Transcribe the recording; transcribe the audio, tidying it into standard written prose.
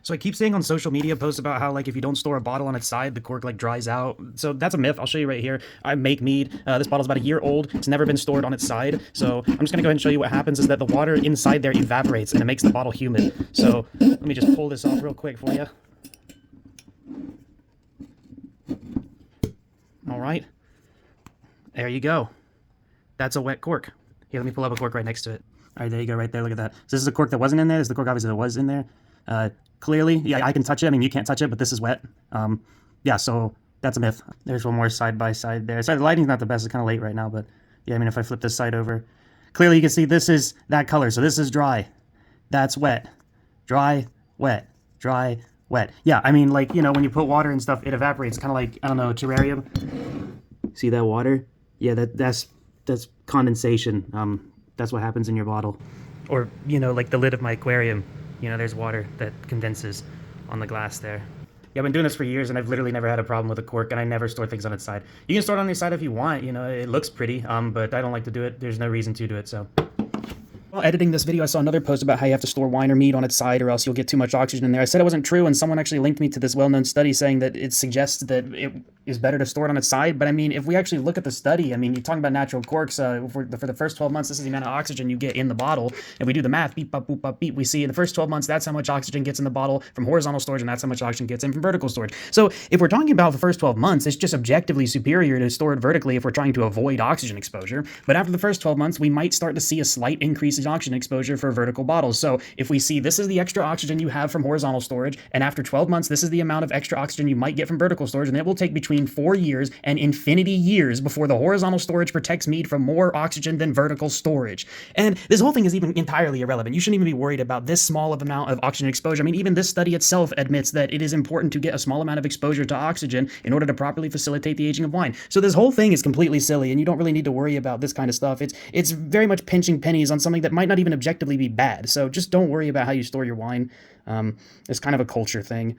So I keep seeing on social media posts about how like if you don't store a bottle on its side, the cork like dries out. So that's a myth. I'll show you right here. I make Mead. This bottle's about a year old. It's never been stored on its side. So I'm just gonna go ahead and show you what happens is that the water inside there evaporates and it makes the bottle humid. So let me just pull this off real quick for you. All right. There you go. That's a wet cork. Here, let me pull up a cork right next to it. All right, there you go, right there. Look at that. So this is a cork that wasn't in there. This is the cork obviously that was in there. Clearly, yeah, I can touch it. I mean, you can't touch it, but this is wet. Yeah, so that's a myth. There's one more side by side there. Sorry, the lighting's not the best. It's kind of late right now, but yeah, I mean, if I flip this side over, clearly you can see this is that color. So this is dry. That's wet. Dry, wet, dry, wet. Yeah, I mean, like, you know, when you put water and stuff, it evaporates. Kind of like, I don't know, a terrarium. See that water? Yeah, that's condensation. That's what happens in your bottle. Or, you know, like the lid of my aquarium. You know, there's water that condenses on the glass there. Yeah, I've been doing this for years, and I've literally never had a problem with a cork, and I never store things on its side. You can store it on your side if you want, you know, it looks pretty, but I don't like to do it. There's no reason to do it, so. While editing this video, I saw another post about how you have to store wine or mead on its side or else you'll get too much oxygen in there. I said it wasn't true, and someone actually linked me to this well-known study saying that it suggests that it is better to store it on its side. But I mean, if we actually look at the study, I mean, you're talking about natural corks. For the first 12 months, this is the amount of oxygen you get in the bottle. If we do the math, beep, bop, boop, bop, beep, we see in the first 12 months, that's how much oxygen gets in the bottle from horizontal storage, and that's how much oxygen gets in from vertical storage. So if we're talking about the first 12 months, it's just objectively superior to store it vertically if we're trying to avoid oxygen exposure. But after the first 12 months, we might start to see a slight increase in oxygen exposure for vertical bottles. So if we see this is the extra oxygen you have from horizontal storage, and after 12 months, this is the amount of extra oxygen you might get from vertical storage, and it will take between 4 years and infinity years before the horizontal storage protects Mead from more oxygen than vertical storage. And this whole thing is even entirely irrelevant. You shouldn't even be worried about this small of amount of oxygen exposure. I mean, even this study itself admits that it is important to get a small amount of exposure to oxygen in order to properly facilitate the aging of wine. So this whole thing is completely silly, and you don't really need to worry about this kind of stuff. It's very much pinching pennies on something that might not even objectively be bad. So just don't worry about how you store your wine. It's kind of a culture thing.